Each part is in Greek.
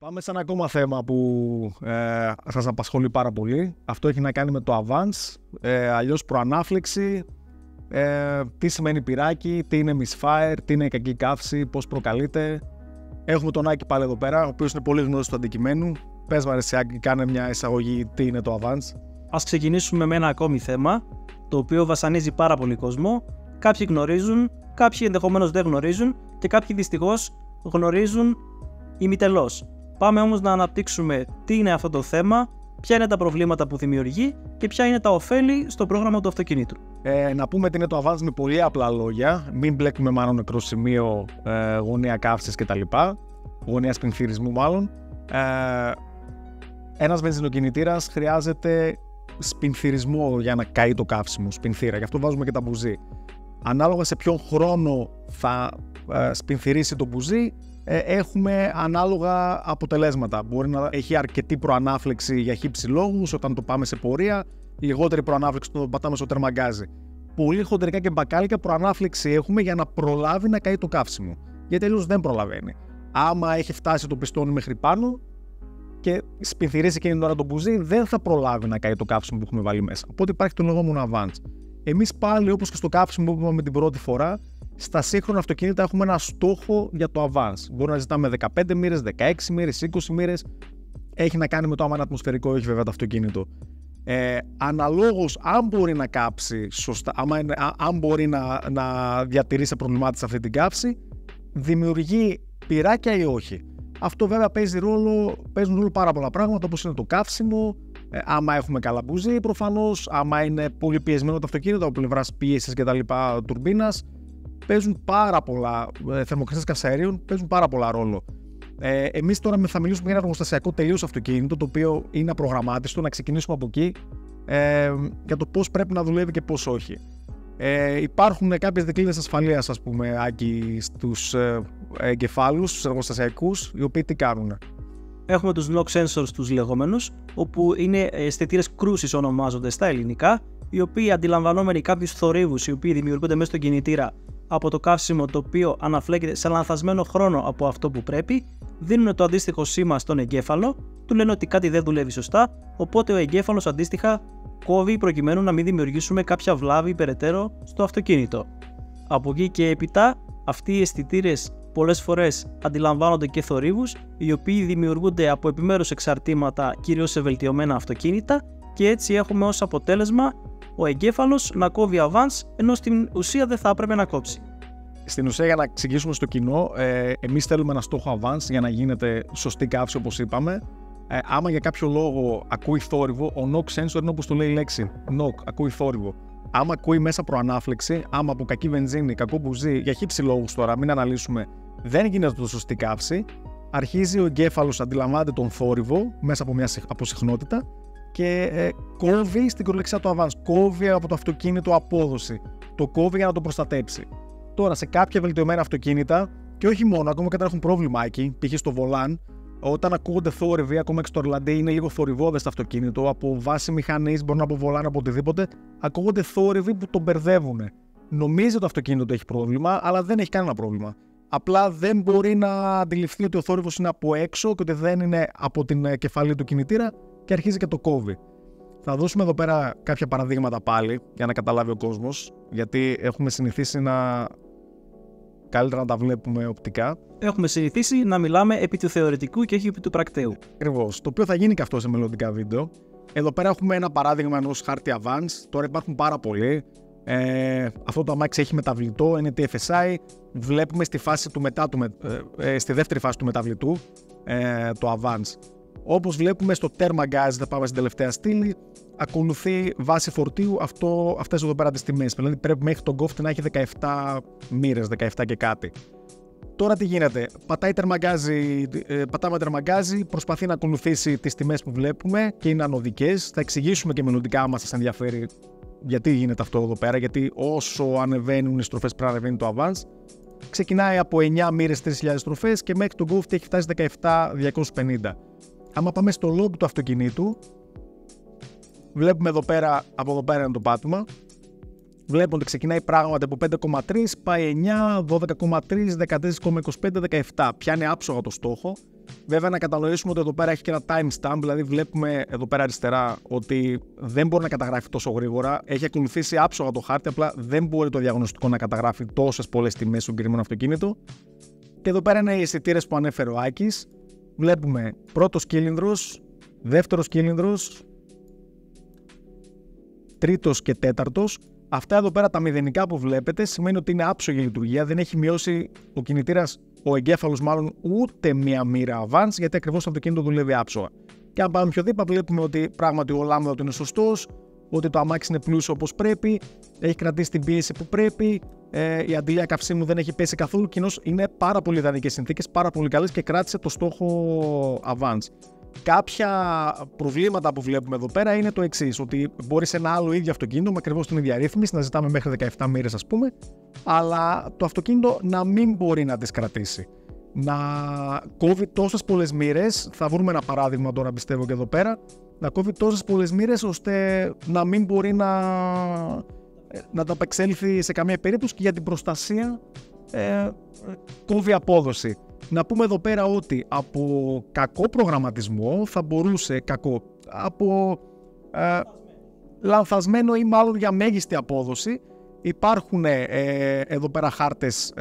Πάμε σε ένα ακόμα θέμα που σας απασχολεί πάρα πολύ. Αυτό έχει να κάνει με το avance, αλλιώς προανάφλεξη, τι σημαίνει πυράκι, τι είναι misfire, τι είναι κακή καύση, πώς προκαλείται. Έχουμε τον Άκη πάλι εδώ πέρα, ο οποίος είναι πολύ γνώστης του αντικειμένου. Πες μας ρε Άκη, κάνε μια εισαγωγή τι είναι το avance. Ας ξεκινήσουμε με ένα ακόμη θέμα, το οποίο βασανίζει πάρα πολύ κόσμο. Κάποιοι γνωρίζουν, κάποιοι ενδεχομένως δεν γνωρίζουν και κάποιοι δυστυχώς γνωρίζουν ημιτελώς. Πάμε όμως να αναπτύξουμε τι είναι αυτό το θέμα, ποια είναι τα προβλήματα που δημιουργεί και ποια είναι τα ωφέλη στο πρόγραμμα του αυτοκινήτου. Να πούμε τι είναι το avance με πολύ απλά λόγια, μην μπλέκουμε μάλλον νεκρό σημείο, γωνία καύσης κτλ. Γωνία σπινθυρισμού μάλλον. Ένας βενζινοκινητήρας χρειάζεται σπινθυρισμό για να καεί το καύσιμο, σπινθήρα, γι' αυτό βάζουμε και τα μπουζί. Ανάλογα σε ποιον χρόνο θα σπινθυρίσει το μπουζί, έχουμε ανάλογα αποτελέσματα. Μπορεί να έχει αρκετή προανάφλεξη για χύψη λόγους όταν το πάμε σε πορεία, λιγότερη προανάφλεξη όταν το πατάμε στο τερμαγκάζι. Πολύ χοντρικά και μπακάλικα προανάφλεξη έχουμε για να προλάβει να καεί το καύσιμο. Γιατί αλλιώς δεν προλαβαίνει. Άμα έχει φτάσει το πιστόνι μέχρι πάνω και σπινθυρίσει εκείνη την ώρα το μπουζί, δεν θα προλάβει να καεί το καύσιμο που έχουμε βάλει μέσα. Οπότε υπάρχει το λεγόμενο avance. Εμείς πάλι, όπως και στο καύσιμο που είπαμε την πρώτη φορά, στα σύγχρονα αυτοκίνητα έχουμε ένα στόχο για το avance. Μπορεί να ζητάμε 15 μοίρες, 16 μοίρες, 20 μοίρες. Έχει να κάνει με το άμα είναι ατμοσφαιρικό ή όχι βέβαια το αυτοκίνητο. Αναλόγως, αν μπορεί να κάψει σωστά, αν μπορεί να διατηρήσει προβλημάτιση αυτή την κάψη, δημιουργεί πυράκια ή όχι. Αυτό βέβαια παίζουν ρόλο πάρα πολλά πράγματα, όπως είναι το καύσιμο, άμα έχουμε καλά μπουζί προφανώς, άμα είναι πολύ πιεσμένο το αυτοκίνητο από πλευράς πίεσης και τα λοιπά τουρμπίνας. Παίζουν πάρα πολλά, θερμοκρασίες καυσαερίων παίζουν πάρα πολλά ρόλο. Εμείς τώρα θα μιλήσουμε για ένα εργοστασιακό τελείως αυτοκίνητο, το οποίο είναι απρογραμμάτιστο, να ξεκινήσουμε από εκεί για το πώς πρέπει να δουλεύει και πώς όχι. Υπάρχουν κάποιες δικλείδες ασφαλείας, ας πούμε, Άκη, στους εγκεφάλους, στους εργοστασιακούς, οι οποίοι τι κάνουν. Έχουμε τους knock sensors τους λεγόμενους, όπου είναι αισθητήρες κρούσης ονομάζονται στα ελληνικά, οι οποίοι αντιλαμβανόμενοι κάποιους θορύβους οι οποίοι δημιουργούνται μέσα στον κινητήρα από το καύσιμο το οποίο αναφλέγεται σε λανθασμένο χρόνο από αυτό που πρέπει, δίνουν το αντίστοιχο σήμα στον εγκέφαλο, του λένε ότι κάτι δεν δουλεύει σωστά, οπότε ο εγκέφαλος αντίστοιχα κόβει προκειμένου να μην δημιουργήσουμε κάποια βλάβη περαιτέρω στο αυτοκίνητο. Από εκεί και έπειτα, αυτοί οι αισθητήρες πολλές φορές αντιλαμβάνονται και θορύβους, οι οποίοι δημιουργούνται από επιμέρους εξαρτήματα κυρίως σε βελτιωμένα αυτοκίνητα και έτσι έχουμε ως αποτέλεσμα ο εγκέφαλος να κόβει avance, ενώ στην ουσία δεν θα έπρεπε να κόψει. Στην ουσία, για να εξηγήσουμε στο κοινό, εμείς θέλουμε ένα στόχο avance για να γίνεται σωστή καύση, όπως είπαμε. Άμα για κάποιο λόγο ακούει θόρυβο, ο knock sensor είναι όπως το λέει η λέξη. Knock, ακούει θόρυβο. Άμα ακούει μέσα προανάφλεξη, άμα από κακή βενζίνη, κακό μπουζί, για χύψη λόγους τώρα, μην αναλύσουμε, δεν γίνεται το σωστή καύση, αρχίζει ο εγκέφαλος, αντιλαμβάνεται τον θόρυβο μέσα από συχνότητα και κόβει στην κυριολεξία το avance, κόβει από το αυτοκίνητο απόδοση, το κόβει για να το προστατέψει. Τώρα σε κάποια βελτιωμένα αυτοκίνητα, και όχι μόνο, ακόμα και όταν έχουν πρόβλημα εκεί, π.χ. στο βολάν, όταν ακούγονται θόρυβοι, ακόμα και στο Orlando είναι λίγο θορυβώδες το αυτοκίνητο, από βάση μηχανής, μπορεί να από βολάν, από οτιδήποτε, ακούγονται θόρυβοι που τον μπερδεύουν. Νομίζει το αυτοκίνητο έχει πρόβλημα, αλλά δεν έχει κανένα πρόβλημα. Απλά δεν μπορεί να αντιληφθεί ότι ο θόρυβος είναι από έξω και ότι δεν είναι από την κεφαλή του κινητήρα και αρχίζει και το κόβει. Θα δώσουμε εδώ πέρα κάποια παραδείγματα πάλι για να καταλάβει ο κόσμος, γιατί έχουμε συνηθίσει καλύτερα να τα βλέπουμε οπτικά. Έχουμε συνηθίσει να μιλάμε επί του θεωρητικού και όχι επί του πρακτέου. Ακριβώς. Το οποίο θα γίνει και αυτό σε μελλοντικά βίντεο. Εδώ πέρα έχουμε ένα παράδειγμα ενός χάρτη avance. Τώρα υπάρχουν πάρα πολλοί. Αυτό το αμάξι έχει μεταβλητό, είναι TFSI. Βλέπουμε στη δεύτερη φάση του μεταβλητού το avance. Όπως βλέπουμε στο τέρμα γκάζ, θα πάμε στην τελευταία στήλη, ακολουθεί βάση φορτίου αυτές εδώ πέρα τις τιμές. Δηλαδή πρέπει μέχρι τον κόφτη να έχει 17 μοίρες, 17 και κάτι. Τώρα τι γίνεται, πατάμε τερμαγκάζι, προσπαθεί να ακολουθήσει τις τιμές που βλέπουμε και είναι ανωδικές. Θα εξηγήσουμε και μελλοντικά άμα σας ενδιαφέρει γιατί γίνεται αυτό εδώ πέρα, γιατί όσο ανεβαίνουν οι στροφές πρέπει να ανεβαίνει το avance. Ξεκινάει από 9 μοίρες 3.000 στροφές και μέχρι τον κόφτη έχει φτάσει 17.250. Άμα πάμε στο log του αυτοκινήτου, βλέπουμε από εδώ πέρα είναι το πάτωμα. Βλέπουμε ότι ξεκινάει πράγματι από 5,3, πάει 9, 12,3, 13,25, 17. Πιάνει άψογα το στόχο. Βέβαια, να κατανοήσουμε ότι εδώ πέρα έχει και ένα timestamp, δηλαδή βλέπουμε εδώ πέρα αριστερά ότι δεν μπορεί να καταγράφει τόσο γρήγορα. Έχει ακολουθήσει άψογα το χάρτη, απλά δεν μπορεί το διαγνωστικό να καταγράφει τόσες πολλές τιμές στο συγκεκριμένο αυτοκίνητο. Και εδώ πέρα είναι οι αισθητήρες που ανέφερε ο Άκης. Βλέπουμε πρώτος κύλινδρος, δεύτερος κύλινδρος, τρίτος και τέταρτος. Αυτά εδώ πέρα τα μηδενικά που βλέπετε σημαίνει ότι είναι άψογη λειτουργία, δεν έχει μειώσει ο κινητήρας, ο εγκέφαλος μάλλον, ούτε μία μοίρα avance, γιατί ακριβώς το αυτοκίνητο δουλεύει άψογα. Και αν πάμε πιο δίπλα, βλέπουμε ότι πράγματι ο λάμδα του είναι σωστός, ότι το αμάξι είναι πλούσιο όπως πρέπει, έχει κρατήσει την πίεση που πρέπει, η αντιλία καυσίμου δεν έχει πέσει καθόλου. Κοινώς είναι πάρα πολύ ιδανικές συνθήκες, πάρα πολύ καλές και κράτησε το στόχο avance. Κάποια προβλήματα που βλέπουμε εδώ πέρα είναι το εξής, ότι μπορεί σε ένα άλλο ίδιο αυτοκίνητο με ακριβώς την ίδια ρύθμιση να ζητάμε μέχρι 17 μοίρες ας πούμε, αλλά το αυτοκίνητο να μην μπορεί να τις κρατήσει. Να κόβει τόσες πολλές μοίρες, θα βρούμε ένα παράδειγμα τώρα πιστεύω και εδώ πέρα, να κόβει τόσες πολλές μοίρες ώστε να μην μπορεί να τα απεξέλθει σε καμία περίπτωση και για την προστασία κόβει απόδοση. Να πούμε εδώ πέρα ότι από κακό προγραμματισμό θα μπορούσε, από λανθασμένο ή μάλλον για μέγιστη απόδοση, υπάρχουν εδώ πέρα χάρτες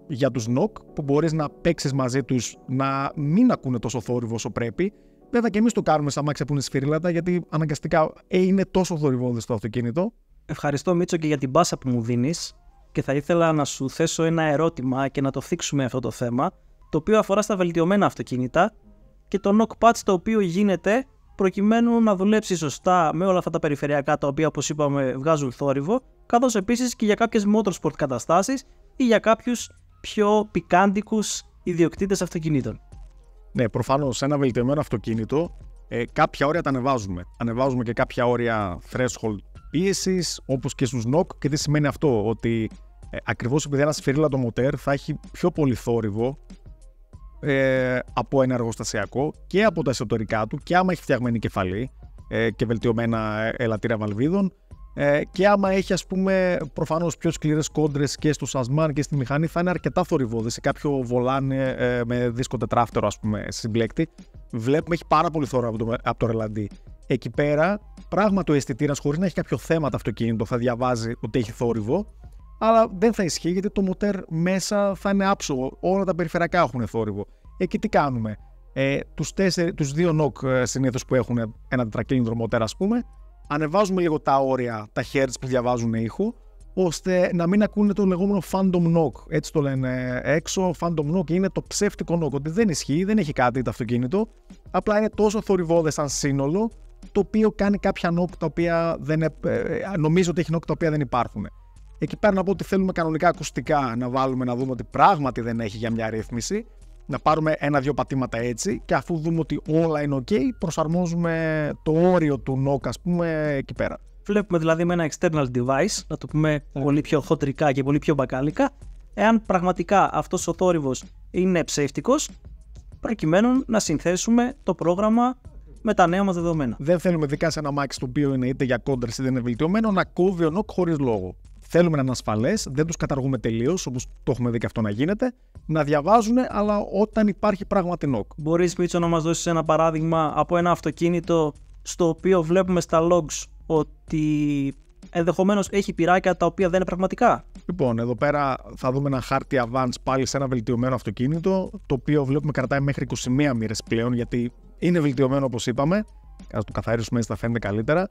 για τους NOC που μπορείς να παίξεις μαζί τους να μην ακούνε τόσο θόρυβο όσο πρέπει. Βέβαια και εμείς το κάνουμε στα αμάξια που είναι σφυρίλατα, γιατί αναγκαστικά είναι τόσο θορυβώδες το αυτοκίνητο. Ευχαριστώ Μίτσο και για την πάσα που μου δίνεις και θα ήθελα να σου θέσω ένα ερώτημα και να το θίξουμε αυτό το θέμα, το οποίο αφορά στα βελτιωμένα αυτοκίνητα και το knock patch το οποίο γίνεται προκειμένου να δουλέψει σωστά με όλα αυτά τα περιφερειακά τα οποία όπως είπαμε βγάζουν θόρυβο, καθώς επίσης και για κάποιες motorsport καταστάσεις ή για κάποιους πιο πικάντικους ιδιοκτήτες αυτοκινήτων. Ναι, προφανώς σε ένα βελτιωμένο αυτοκίνητο κάποια όρια τα ανεβάζουμε. Ανεβάζουμε και κάποια όρια threshold πίεσης όπως και στους knock. Και τι σημαίνει αυτό? Ότι ακριβώς επειδή ένα σφυρίλατο μοτέρ θα έχει πιο πολύ θόρυβο από ένα εργοστασιακό και από τα εσωτερικά του, και άμα έχει φτιαγμένη κεφαλή και βελτιωμένα ελαττήρια βαλβίδων, και άμα έχει ας πούμε προφανώς πιο σκληρές κόντρες και στο σασμάν και στη μηχανή, θα είναι αρκετά θορυβώδη. Σε κάποιο βολάν με δίσκο τετράφτερο ας πούμε συμπλέκτη, βλέπουμε έχει πάρα πολύ θόρυβο από το ρελαντί. Εκεί πέρα πράγματι ο αισθητήρας, χωρίς να έχει κάποιο θέμα το αυτοκίνητο, θα διαβάζει ότι έχει θόρυβο, αλλά δεν θα ισχύει γιατί το μοτέρ μέσα θα είναι άψογο. Όλα τα περιφερειακά έχουν θόρυβο. Εκεί τι κάνουμε? Τους δύο knock συνήθως που έχουν ένα τετρακύλινδρο μοτέρ ας πούμε, ανεβάζουμε λίγο τα όρια, τα hertz που διαβάζουν ήχο, ώστε να μην ακούνε το λεγόμενο phantom knock. Έτσι το λένε έξω. Phantom knock είναι το ψεύτικο knock, ότι δεν ισχύει, δεν έχει κάτι το αυτοκίνητο. Απλά είναι τόσο θορυβώδες σαν σύνολο, το οποίο κάνει κάποια knock τα οποία νομίζω ότι έχει knock τα οποία δεν υπάρχουν. Εκεί πέρα να πω ότι θέλουμε κανονικά ακουστικά να βάλουμε, να δούμε ότι πράγματι δεν έχει για μια ρύθμιση. Να πάρουμε ένα-δυο πατήματα έτσι και αφού δούμε ότι όλα είναι ok, προσαρμόζουμε το όριο του knock ας πούμε εκεί πέρα. Βλέπουμε δηλαδή με ένα external device, να το πούμε πολύ πιο χοντρικά και πολύ πιο μπακάλικα, εάν πραγματικά αυτός ο θόρυβος είναι ψεύτικος, προκειμένου να συνθέσουμε το πρόγραμμα με τα νέα μας δεδομένα. Δεν θέλουμε ειδικά σε ένα αμάξι το οποίο είναι είτε για κόντρες είτε είναι βελτιωμένο να κόβει ο knock χωρίς λόγο. Θέλουμε να είναι ασφαλές, δεν τους καταργούμε τελείως όπως το έχουμε δει και αυτό να γίνεται, να διαβάζουν, αλλά όταν υπάρχει πράγματι knock. Μπορείς Μίτσο να μας δώσεις ένα παράδειγμα από ένα αυτοκίνητο στο οποίο βλέπουμε στα logs ότι ενδεχομένως έχει πυράκια τα οποία δεν είναι πραγματικά? Λοιπόν, εδώ πέρα θα δούμε ένα χάρτη Avance πάλι σε ένα βελτιωμένο αυτοκίνητο, το οποίο βλέπουμε κρατάει μέχρι 21 μοίρες πλέον, γιατί είναι βελτιωμένο όπως είπαμε. Ας το καθαρίσουμε έτσι θα φαίνεται καλύτερα.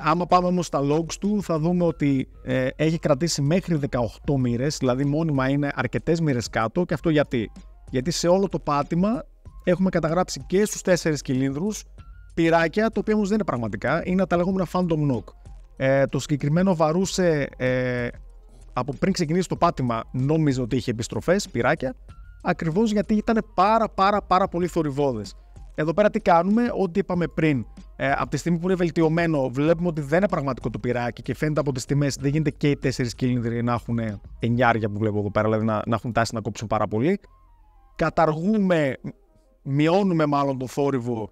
Άμα πάμε όμως στα logs του, θα δούμε ότι έχει κρατήσει μέχρι 18 μοίρες, δηλαδή μόνιμα είναι αρκετές μοίρες κάτω. Και αυτό γιατί σε όλο το πάτημα έχουμε καταγράψει και στους 4 κυλίνδρους πυράκια, το οποίο όμως δεν είναι πραγματικά, είναι τα λεγόμενα phantom knock. Το συγκεκριμένο βαρούσε από πριν ξεκινήσει το πάτημα, νόμιζε ότι είχε επιστροφές, πυράκια, ακριβώς γιατί ήταν πάρα πολύ θορυβώδες. Εδώ πέρα τι κάνουμε? Ό,τι είπαμε πριν. Από τη στιγμή που είναι βελτιωμένο, βλέπουμε ότι δεν είναι πραγματικό το πυράκι και φαίνεται από τις τιμές δεν γίνεται και οι 4 κυλίνδροι να έχουν 9 που βλέπω εδώ πέρα, δηλαδή να έχουν τάση να κόψουν πάρα πολύ. Μειώνουμε μάλλον το θόρυβο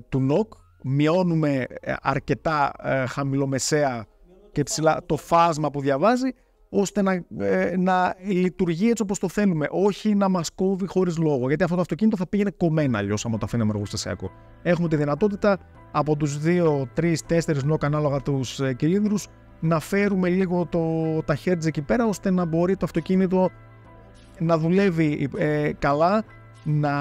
του knock, μειώνουμε αρκετά χαμηλομεσαία και ψηλά το φάσμα που διαβάζει, ώστε να λειτουργεί έτσι όπως το θέλουμε, όχι να μας κόβει χωρίς λόγο. Γιατί αυτό το αυτοκίνητο θα πήγαινε κομμένα αλλιώς άμα το αφήναμε εργοστασιακό. Έχουμε τη δυνατότητα από τους 2, 3, 4 νοκ ανάλογα τους κυλίνδρους να φέρουμε λίγο τα hertz εκεί πέρα, ώστε να μπορεί το αυτοκίνητο να δουλεύει καλά, να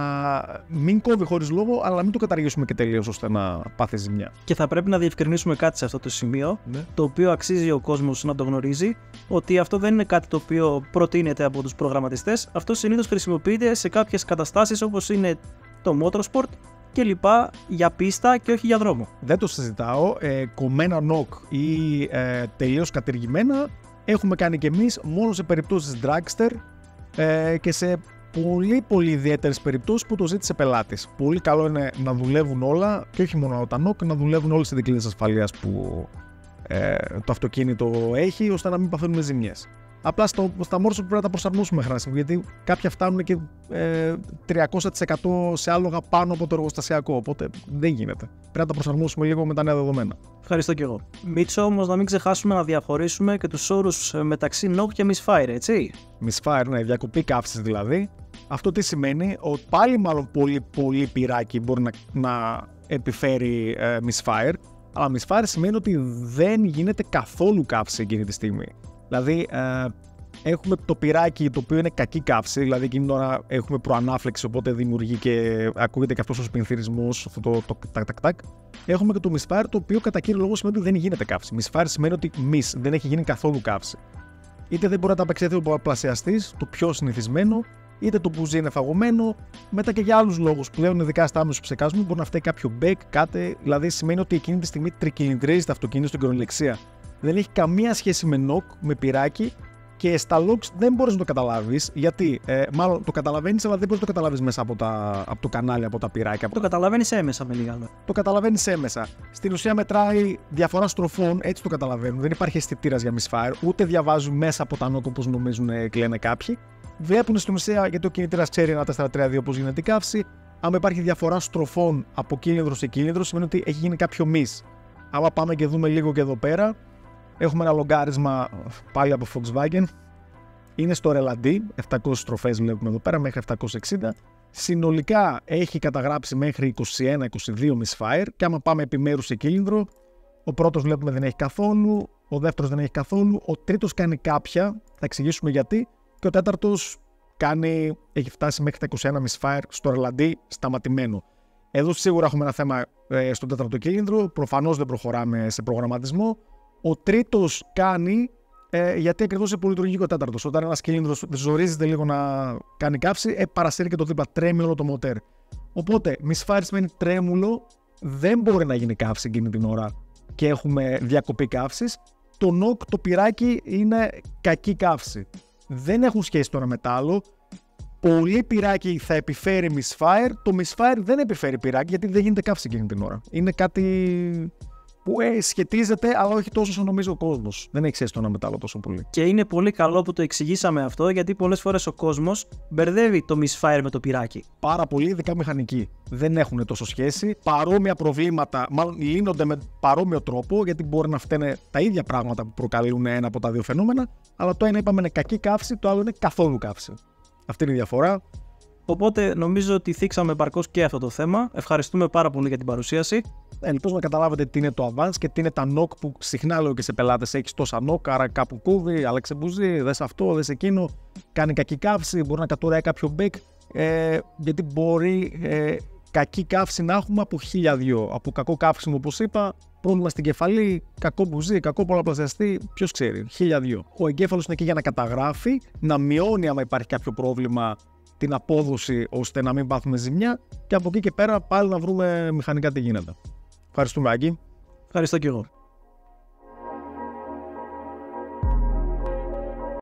μην κόβει χωρίς λόγο, αλλά να μην το καταργήσουμε και τελείως ώστε να πάθει ζημιά. Και θα πρέπει να διευκρινίσουμε κάτι σε αυτό το σημείο, Ναι. το οποίο αξίζει ο κόσμος να το γνωρίζει, ότι αυτό δεν είναι κάτι το οποίο προτείνεται από τους προγραμματιστές. Αυτό συνήθως χρησιμοποιείται σε κάποιες καταστάσεις όπως είναι το motorsport και λοιπά, για πίστα και όχι για δρόμο. Δεν το συζητάω. Κομμένα νοκ ή τελείως κατηργημένα έχουμε κάνει και εμείς μόνο σε περιπτώσεις dragster και σε πολύ ιδιαίτερες περιπτώσεις που το ζήτησε πελάτης. Πολύ καλό είναι να δουλεύουν όλα και όχι μόνο τα νοκ, να δουλεύουν όλες οι δικλείδες ασφαλείας που το αυτοκίνητο έχει, ώστε να μην παθαίνουμε ζημιές. Απλά στα motorsport πρέπει να τα προσαρμόσουμε μέχρι να στιγμή, γιατί κάποια φτάνουν και 300% σε άλογα πάνω από το εργοστασιακό. Οπότε δεν γίνεται. Πρέπει να τα προσαρμόσουμε λίγο με τα νέα δεδομένα. Ευχαριστώ και εγώ. Μίτσο, όμως, να μην ξεχάσουμε να διαχωρίσουμε και τους όρους μεταξύ knock και misfire, έτσι. Misfire, ναι, διακοπή καύσης δηλαδή. Αυτό τι σημαίνει? Ότι πάλι μάλλον πολύ πυράκι μπορεί να επιφέρει misfire, αλλά misfire σημαίνει ότι δεν γίνεται καθόλου καύση εκείνη τη στιγμή. Δηλαδή έχουμε το πυράκι το οποίο είναι κακή καύση, δηλαδή εκείνη την ώρα έχουμε προανάφλεξη, οπότε δημιουργεί και ακούγεται και αυτός ο σπινθυρισμός, αυτό το τακ. Έχουμε και το misfire, το οποίο κατά κύριο λόγο σημαίνει ότι δεν γίνεται καύση. Misfire σημαίνει ότι δεν έχει γίνει καθόλου καύση. Είτε δεν μπορεί να τα απεξέλθει ο πολλαπλασιαστής, το πιο συνηθισμένο, είτε το μπουζί είναι φαγωμένο, μετά και για άλλους λόγους. Πλέον, ειδικά στα άμεσους ψεκάσμους, μπορεί να φταίει κάποιο μπέκ, κάτι, δηλαδή σημαίνει ότι εκείνη τη στιγμή τρικυλινδρίζει το αυτοκίνητο στην κυριολεξία. Δεν έχει καμία σχέση με νοκ, με πυράκι και στα logs δεν μπορείς να το καταλάβεις. Γιατί, μάλλον το καταλαβαίνεις, αλλά δεν μπορείς να το καταλάβεις μέσα από το κανάλι, από τα πυράκια. Το καταλαβαίνεις έμεσα με λίγα λόγια. Το καταλαβαίνεις έμεσα. Στην ουσία μετράει διαφορά στροφών, έτσι το καταλαβαίνουν. Δεν υπάρχει αισθητήρας για misfire, ούτε διαβάζουν μέσα από τα νοκ όπως νομίζουν και λένε κάποιοι. Βλέπουν στην ουσία, γιατί ο κινητήρας ξέρει ένα 432 πώς γίνεται η καύση. Αν υπάρχει διαφορά στροφών από κύλινδρο σε κύλινδρο, σημαίνει ότι έχει γίνει κάποιο miss. Άμα πάμε και δούμε λίγο και εδώ πέρα, έχουμε ένα λογκάρισμα πάλι από Volkswagen. Είναι στο RLAD, 700 στροφές βλέπουμε εδώ πέρα, μέχρι 760. Συνολικά έχει καταγράψει μέχρι 21-22 misfire. Και άμα πάμε επιμέρους σε κύλινδρο, ο πρώτος βλέπουμε δεν έχει καθόλου, ο δεύτερος δεν έχει καθόλου, ο τρίτος κάνει κάποια, θα εξηγήσουμε γιατί, και ο τέταρτος έχει φτάσει μέχρι τα 21 misfire στο RLAD σταματημένο. Εδώ σίγουρα έχουμε ένα θέμα στον τέταρτο κύλινδρο, προφανώς δεν προχωράμε σε προγραμματισμό. Ο τρίτος κάνει γιατί ακριβώς είναι πολυλειτουργικό ο τέταρτος. Όταν ένας κύλινδρος ζορίζεται λίγο να κάνει καύση, παρασύρει και το δίπλα, τρέμει όλο το μοτέρ. Οπότε, misfire σημαίνει τρέμουλο, δεν μπορεί να γίνει καύση εκείνη την ώρα και έχουμε διακοπή καύσης. Το νοκ, το πυράκι, είναι κακή καύση. Δεν έχουν σχέση τώρα με τ' άλλο. Πολύ πυράκι θα επιφέρει misfire. Το misfire δεν επιφέρει πυράκι γιατί δεν γίνεται καύση εκείνη την ώρα. Είναι κάτι που σχετίζεται, αλλά όχι τόσο όσο νομίζει ο κόσμος. Δεν έχει σχέση το ένα με το άλλο τόσο πολύ. Και είναι πολύ καλό που το εξηγήσαμε αυτό, γιατί πολλές φορές ο κόσμος μπερδεύει το misfire με το πυράκι. Πάρα πολύ, ειδικά μηχανικοί. Δεν έχουν τόσο σχέση. Παρόμοια προβλήματα, μάλλον λύνονται με παρόμοιο τρόπο, γιατί μπορεί να φταίνε τα ίδια πράγματα που προκαλούν ένα από τα δύο φαινόμενα, αλλά το ένα είπαμε είναι κακή καύση, το άλλο είναι καθόλου καύση. Αυτή είναι η διαφορά. Οπότε νομίζω ότι θίξαμε επαρκώς και αυτό το θέμα. Ευχαριστούμε πάρα πολύ για την παρουσίαση. Ελπίζω να καταλάβετε τι είναι το Advance και τι είναι τα NOC που συχνά λέω και σε πελάτες. Έχεις τόσα NOC, άρα κάπου κούβει, άλλαξε μπουζί, δες αυτό, δες εκείνο. Κάνει κακή καύση, μπορεί να κατουράει κάποιο μπέκ. Γιατί μπορεί κακή καύση να έχουμε από 1002. Από κακό καύσιμο, όπως είπα, πρόβλημα στην κεφαλή, κακό μπουζί, κακό πολλαπλασιαστή, ποιος ξέρει. 1002. Ο εγκέφαλος είναι εκεί για να καταγράφει, να μειώνει άμα υπάρχει κάποιο πρόβλημα την απόδοση ώστε να μην πάθουμε ζημιά και από εκεί και πέρα πάλι να βρούμε μηχανικά τι γίνεται. Ευχαριστούμε, Άκη. Ευχαριστώ και εγώ.